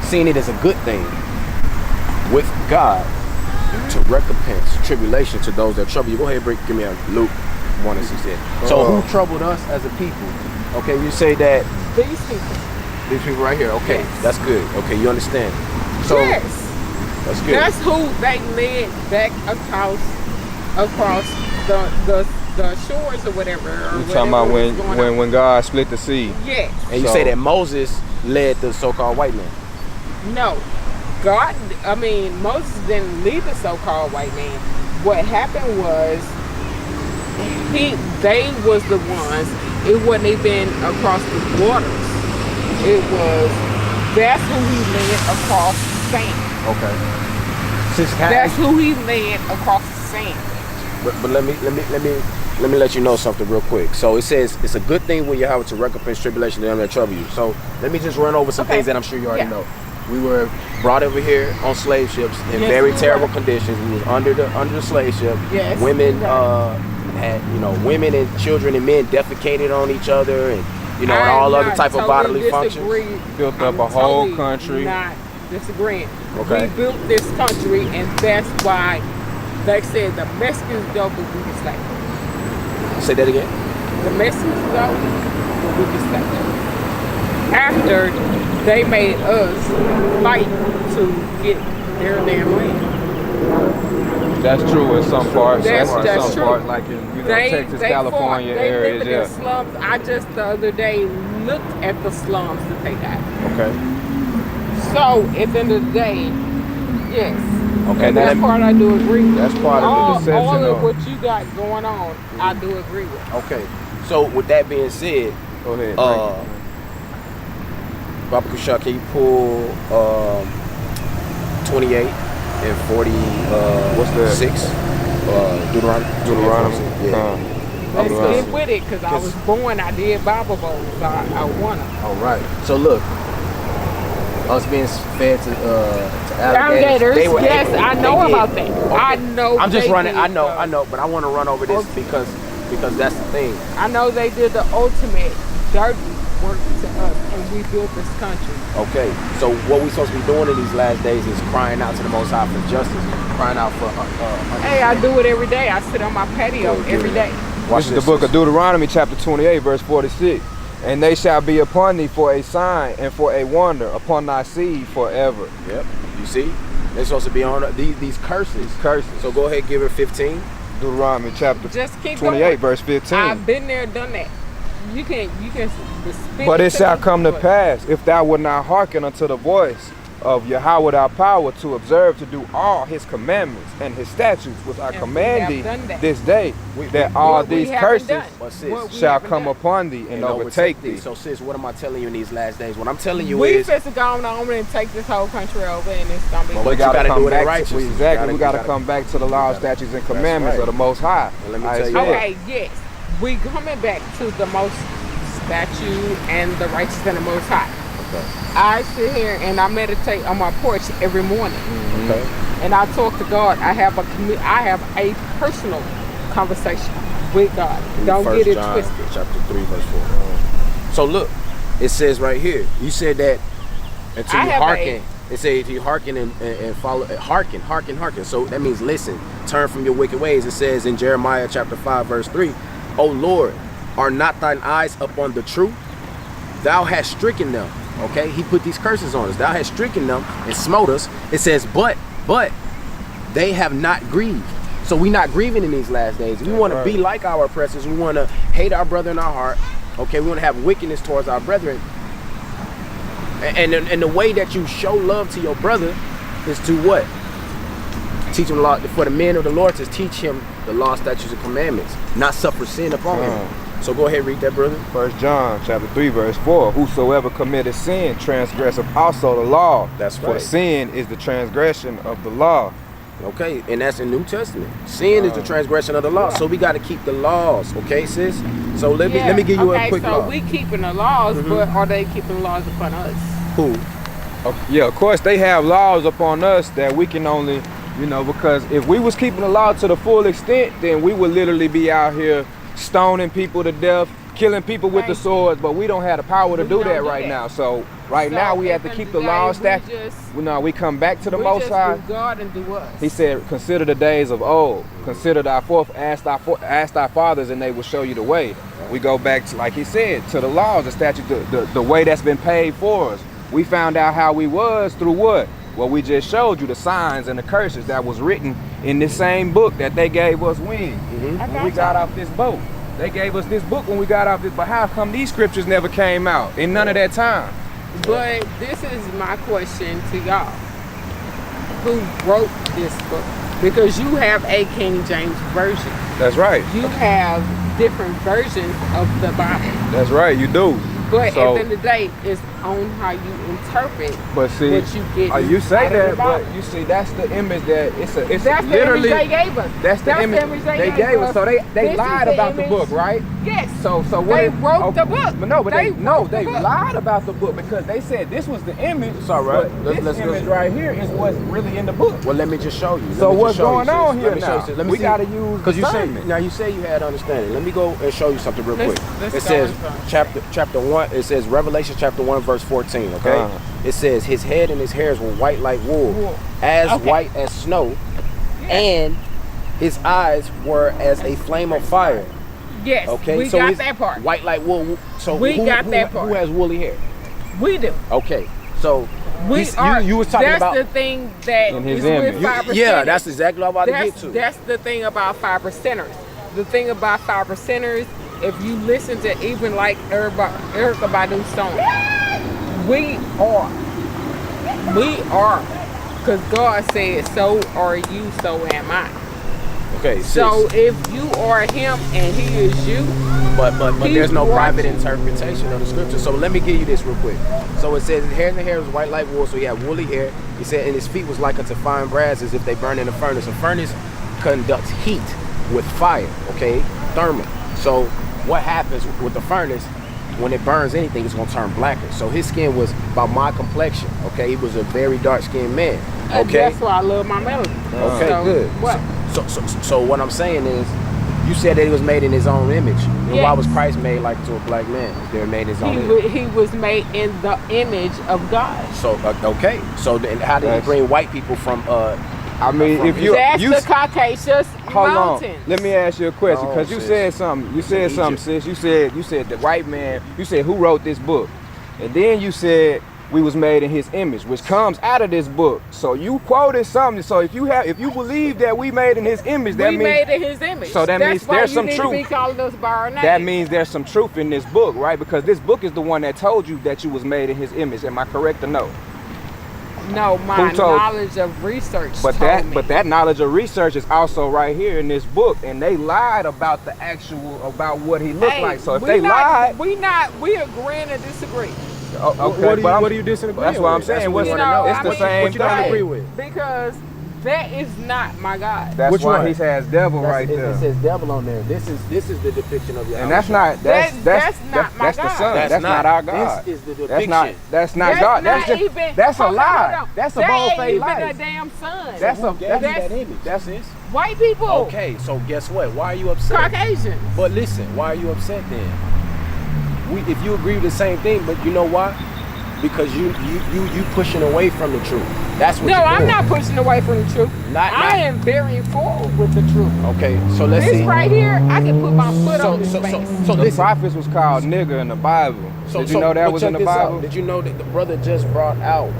seeing it as a good thing with God to recompense tribulation to those that trouble you. Go ahead, give me a Luke 1 and 6. So who troubled us as a people? Okay, you say that these people. These people right here. Okay, yes. That's good. Okay, you understand. So yes. That's good. That's who they led back across the shores or whatever. You're talking about when God split the sea. Yes. And you say that Moses led the so-called white man. No. Moses didn't lead the so-called white man. What happened was they was the ones. It wasn't even across the waters. That's who he led across sand. Okay. That's who he led across the sand. But let me let you know something real quick. So it says it's a good thing when you have to recompense tribulation to them that trouble you. So let me just run over some things that I'm sure you already know. We were brought over here on slave ships in very terrible conditions. We was under the slave ship. Yes. Women had women and children and men defecated on each other and and all other type of bodily functions. Built up a whole country. Not disagreeing. Okay. We built this country, and that's why they said the Mexicans go, but we can stay. Say that again. The Mexicans go, but we can stay. After they made us fight to get their damn land. That's true in some parts. That's some true. parts, like in Texas, California areas. They live in the slums. I just the other day looked at the slums that they got. Okay. So at the end of the day, yes. Okay. That part I do agree with. That's part of the deception. All of what you got going on, I do agree with. Okay. So with that being said, go ahead. Baba Kushal, can you pull 28 and 40? What's that? 6. Deuteronomy. Yeah. Let's get with it, because I was born. I did Bible bowls. So I won them. All right. So look, us being fed to alligators. Yes, I know about that. Okay. I know. I'm just running. I know, but I want to run over this because that's the thing. I know they did the ultimate dirty work to us, and we built this country. Okay, so what we supposed to be doing in these last days is crying out to the Most High for justice, crying out for. Hey, I do it every day. I sit on my patio every day. This is the book of Deuteronomy, chapter 28, verse 46. And they shall be upon thee for a sign and for a wonder upon thy seed forever. Yep. You see, they're supposed to be on these curses. So go ahead, give her 15. Deuteronomy chapter 28, verse 15. I've been there, done that. You can. But it shall come to pass, if thou wilt not hearken unto the voice of Yahweh thy power, to observe to do all his commandments and his statutes which I command thee this day, that all these curses shall come upon thee and overtake thee. So sis, what am I telling you in these last days? What I'm telling you is... We supposed to go on and take this whole country over, and it's going to be... But we got to do it righteously. Exactly, we got to come back to the laws, statutes, and commandments of the Most High. Let me tell you okay, yes. We coming back to the most statute and the righteous and the Most High. Okay. I sit here and I meditate on my porch every morning. Okay. And I talk to God. I have a personal conversation with God. Don't get it twisted. Chapter 3, verse 4. So look, it says right here. You said that until you hearken. It says you hearken and follow. Hearken. So that means listen. Turn from your wicked ways. It says in Jeremiah chapter 5, verse 3. O Lord, are not thine eyes upon the truth? Thou hast stricken them. Okay, he put these curses on us. Thou hast stricken them and smote us. It says, but they have not grieved. So we not grieving in these last days. We want to be like our oppressors. We want to hate our brother in our heart. Okay, we want to have wickedness towards our brethren. And the way that you show love to your brother is to what? Teach him law. For the men of the Lord, to teach him the law, statutes, and commandments, not suffer sin upon him. So go ahead, read that, brother. 1 John chapter 3, verse 4. Whosoever committeth sin transgresseth also the law. That's right. For sin is the transgression of the law. Okay, and that's in New Testament. Sin is the transgression of the law. So we got to keep the laws, okay, sis? So let me give you a quick law. So we keeping the laws, but are they keeping the laws upon us? Who? Yeah, of course they have laws upon us that we can only, because if we was keeping the law to the full extent, then we would literally be out here stoning people to death, killing people with the swords, but we don't have the power to do that right now. So now we have to keep the law and statutes. We come back to the Most High. God and do us. He said, consider the days of old. Consider thy forth, ask thy fathers, and they will show you the way. We go back to, like he said, to the laws, the statutes, the way that's been paid for us. We found out how we was through what? Well, we just showed you the signs and the curses that was written in this same book that they gave us when we got off this boat. They gave us this book when we got off this, but how come these scriptures never came out in none of that time? But this is my question to y'all. Who wrote this book? Because you have a King James version. That's right. You have different versions of the Bible. That's right, you do. But at the end of the day, it's on how you interpret what you get. You say that, but you see, that's the image that it's that's literally the image they gave us. That's the image they gave us. So they lied about the book, right? Yes. So they wrote the book. But no, but they lied about the book because they said this was the image. It's all right. This image right here is what's really in the book. Well, let me just show you. So what's going on here now? We gotta use because you say you had understanding. Let me go and show you something real quick. It says chapter 1. It says Revelation chapter 1 verse 14. Okay. It says his head and his hairs were white like wool, white as snow, and his eyes were as a flame of fire. Yes. Okay. We got that part. White like wool. So we got that part. Who has woolly hair? We do. Okay. So you was talking that's about the thing that in his is image. with 5%. Yeah, that's exactly what I'm about to get to. That's the thing about 5%ers. The thing about 5%ers, if you listen to even like Erykah Badu's song, we are, because God said, so are you, so am I. Okay, so if you are him and he is you, but there's no private interpretation of the scripture. So let me give you this real quick. So it says his hair and the hair was white like wool, so he had woolly hair. He said, and his feet was like unto fine brass, as if they burn in a furnace. A furnace conducts heat with fire, okay, thermal. So what happens with the furnace? When it burns anything, it's gonna turn blacker. So his skin was about my complexion. Okay, he was a very dark-skinned man. Okay, that's why I love my melody. Okay, so, good. What? So what I'm saying is, you said that he was made in his own image. And why was Christ made like to a black man? They were made in his own image. He was made in the image of God. So okay. So then, how did he bring white people from? I mean, if you the Caucasus Mountains. On. Let me ask you a question, because you said something. You said something, sis. You said the white man. You said who wrote this book, and then you said we was made in his image, which comes out of this book. So you quoted something. So if you believe that we made in his image, that means made in his image. So that means there's some truth. Be calling us by our name. That means there's some truth in this book, right? Because this book is the one that told you that you was made in his image. Am I correct or no? No, my knowledge of research. But that knowledge of research is also right here in this book, and they lied about about what he looked like. So if they lied, we agreeing to disagree. Okay, what do you disagree with? That's what I'm saying. It's the same what you don't agree with. Because that is not my God. That's Which why one? He has devil right there. It says devil on there. This is the depiction of your. And that's not that's not my that's God. the son. That's not our God. This is the depiction. That's not God. That's a lie. That's a bold-faced lie. That damn son. That's that image. That's it. White people. Okay, so guess what? Why are you upset? Caucasians. But listen, why are you upset then? If you agree with the same thing, but you know why? Because you pushing away from the truth. That's what. No, I'm not pushing away from the truth. I am very forward with the truth. Okay, so let's see. This right here, I can put my foot on this face. So the prophets was called nigger in the Bible. Did you know that was in the Bible? Did you know that the brother just brought out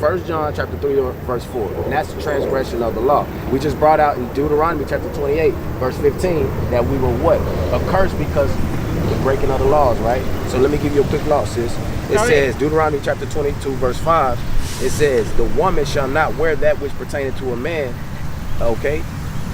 1 John chapter 3 verse 4, and that's the transgression of the law. We just brought out in Deuteronomy chapter 28 verse 15 that we were what? Accursed because the breaking of the laws, right? So let me give you a quick law, sis. It says, Deuteronomy chapter 22 verse 5, it says, the woman shall not wear that which pertaineth to a man, okay?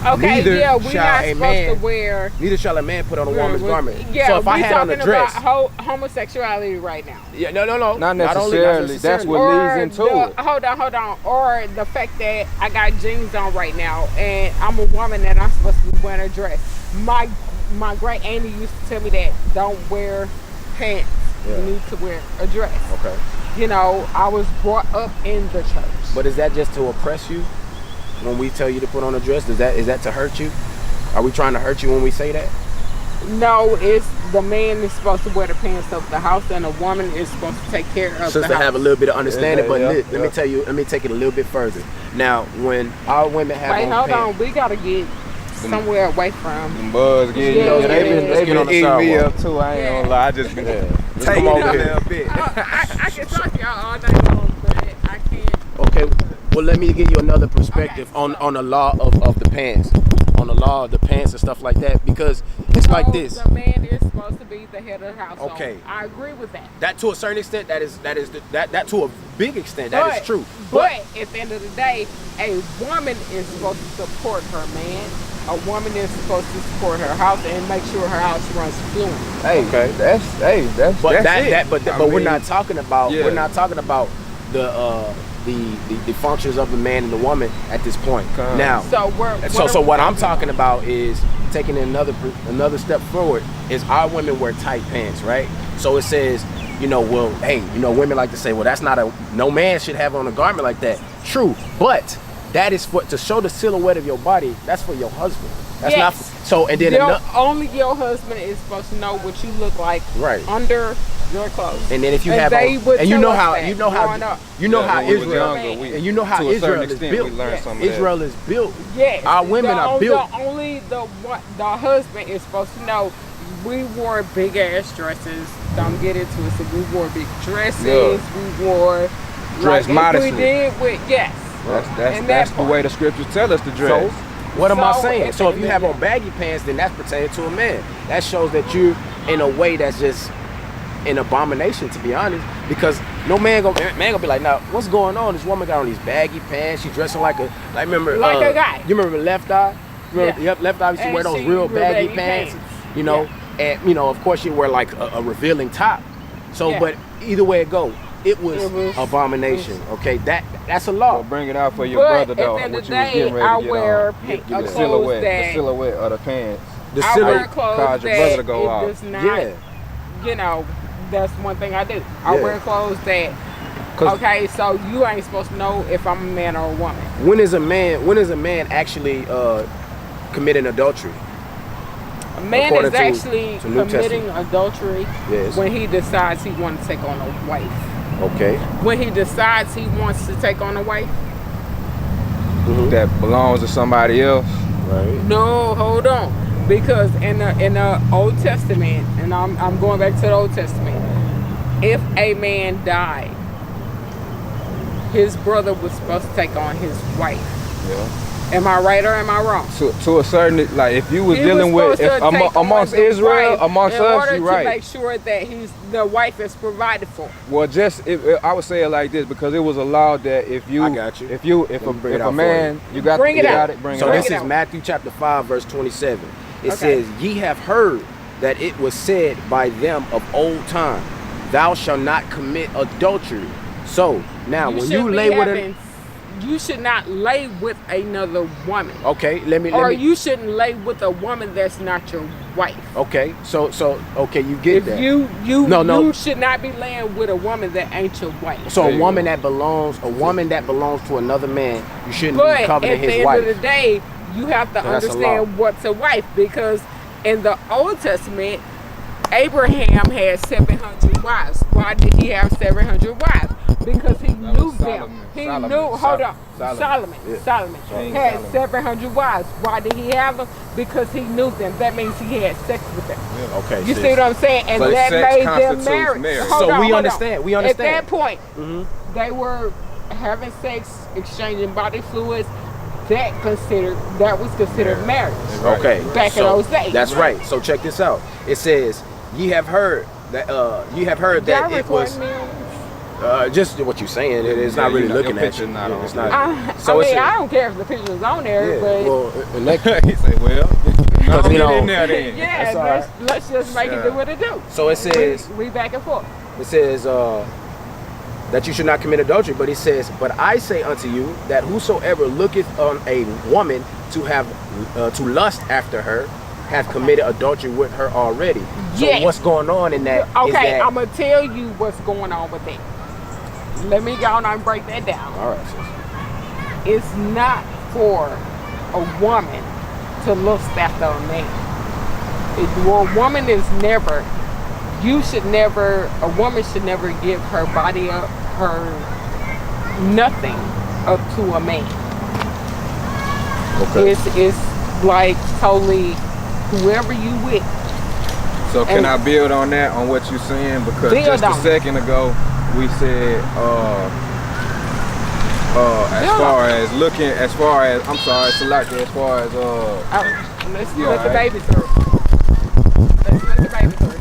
Okay, we're not supposed to wear. Neither shall a man put on a woman's garment. Yeah, so if I had on a dress, about homosexuality right now. Yeah, no. Not necessarily. That's what leads into it. Hold on. Or the fact that I got jeans on right now, and I'm a woman and I'm supposed to be wearing a dress. My great auntie used to tell me that don't wear pants. Yeah. You need to wear a dress. Okay. You know, I was brought up in the church. But is that just to oppress you? When we tell you to put on a dress, is that to hurt you? Are we trying to hurt you when we say that? No, it's the man is supposed to wear the pants of the house, and a woman is supposed to take care of the house. Just to have a little bit of understanding, but let me tell you, let me take it a little bit further. Now, when our women have Wait, on hold pants, on, we gotta get somewhere away from. Them bugs getting they been eating me up too. I ain't gonna lie. I just been taking over a here. little bit. I can talk to y'all all night long, but I can't. Okay, well, let me give you another perspective on the law of the pants, on the law of the pants and stuff like that, because it's like this. The man is supposed to be the head of the household. Okay, I agree with that. That to a certain extent, that to a big extent, that is true. But at the end of the day, a woman is supposed to support her man. A woman is supposed to support her house and make sure her house runs fluent. Hey, okay, that's but that's but we're not talking about the functions of the man and the woman at this point. Now, so what I'm talking about is taking another step forward. Is our women wear tight pants, right? So it says, well, hey, women like to say, well, that's not no man should have on a garment like that. True, but that is to show the silhouette of your body. That's for your husband. That's not so. And then only your husband is supposed to know what you look like under your clothes. And then if you have, and you know how Israel, and you know how Israel is built. Israel is built. Yes, our women are built. Only the husband is supposed to know. We wore big ass dresses. Don't get into it. So we wore big dresses. We wore dress modestly. We did with that's the way the scriptures tell us to dress. So, what am I saying? So if you have on baggy pants, then that's pertaining to a man. That shows that you're in a way that's just an abomination, to be honest. Because no man gonna be like, now what's going on? This woman got on these baggy pants. She dressing like a guy. You remember Left Eye? Left Eye used to wear those real baggy pants. And of course she wear like a revealing top. So, but either way it go, it was abomination. Okay, that's a law. Well, bring it out for your brother though. At the end of the day, I wear the silhouette of the pants. The silhouette cause your brother to go out. That's one thing I do. I wear clothes that. Okay, so you ain't supposed to know if I'm a man or a woman. When is a man actually committing adultery? A man is actually committing adultery when he decides he wants to take on a wife. Okay. When he decides he wants to take on a wife. That belongs to somebody else. Right. No, hold on. Because in the Old Testament, and I'm going back to the Old Testament, if a man died, his brother was supposed to take on his wife. Yeah. Am I right or am I wrong? To a certain, like if you was dealing with amongst Israel, amongst us, you're right. To make sure that the wife is provided for. Well, I would say it like this because it was allowed that if a man, you got to get out it. So this is Matthew chapter 5 verse 27. It says, "Ye have heard that it was said by them of old time, thou shalt not commit adultery." So now when you lay with you should not lay with another woman. Okay, you shouldn't lay with a woman that's not your wife. Okay, so you get that. You should not be laying with a woman that ain't your wife. So a woman that belongs to another man, you shouldn't be coveting his wife. But at the end of the day, you have to understand what's a wife, because in the Old Testament, Abraham had 700 wives. Why did he have 700 wives? Because he knew them. Solomon had 700 wives. Why did he have them? Because he knew them. That means he had sex with them. Yeah. Okay. You see what I'm saying? And that made them married. So we understand. At that point, they were having sex, exchanging body fluids. That was considered marriage. Okay. Back in those days. That's right. So check this out. It says, "Ye have heard that it was." Just what you're saying. It's not really looking at you. It's not. I don't care if the picture's on there, but he say, "Well, get in there then." Yeah, let's just make it do what it do. So it says, we back and forth. It says that you should not commit adultery, but it says, "But I say unto you that whosoever looketh on a woman to lust after her, hath committed adultery with her already." So what's going on in that? Okay, I'm gonna tell you what's going on with that. Let me go on and break that down. All right, sis. It's not for a woman to lust after a man. A woman is never. A woman should never give her body up, her nothing up to a man. Okay. It's like totally whoever you with. So can I build on that, on what you're saying? Because just a second ago, we said, as far as, I'm sorry, Salaki, as far as, let's let the baby through. Let's let the baby through.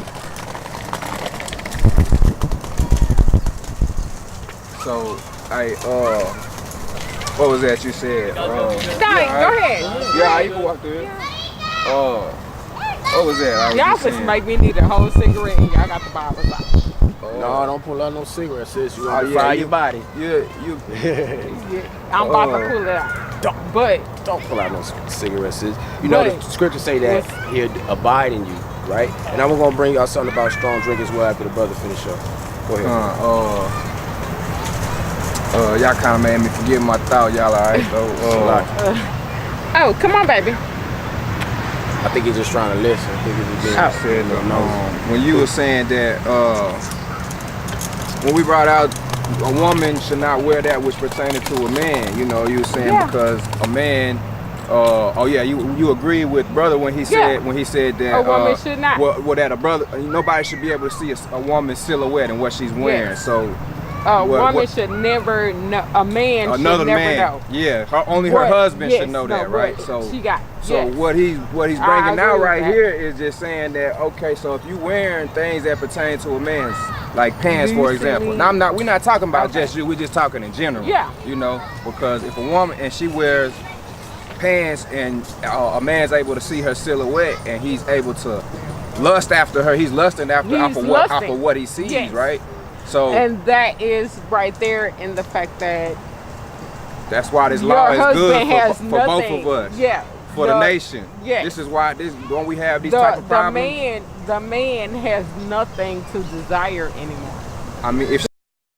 So, what was that you said? Go ahead. Yeah, you can walk through it. What was that? Y'all just make me need a whole cigarette and y'all got the bottles out. No, don't pull out no cigarette, sis. You gonna fire your body. I'm about to pull it out. Don't pull out no cigarette, sis. You know the scriptures say that he'll abide in you, right? And I'm gonna bring y'all something about strong drink as well after the brother finish up. Go ahead. Y'all kind of made me forget my thought, y'all. Alright, oh, come on, baby. I think he's just trying to listen. I think he's just being when you were saying that, when we brought out a woman should not wear that which pertained to a man, you know, you were saying because a man, you agree with brother when he said that a woman should not. Well, that a brother, nobody should be able to see a woman's silhouette and what she's wearing. So. A woman should never know. A man should never know. Yeah, only her husband should know that, right? So she got. So what he's bringing out right here is just saying that okay, so if you wearing things that pertain to a man's, like pants, for example. Now we're not talking about just you. We're just talking in general. Yeah. You know, because if a woman and she wears pants and a man's able to see her silhouette and he's able to lust after her, he's lusting after what he sees, right? So, and that is right there in the fact that that's why this law is good for both of us. Yeah. For the nation. Yeah. This is why when we have these type of problems. The man has nothing to desire anymore. I mean, if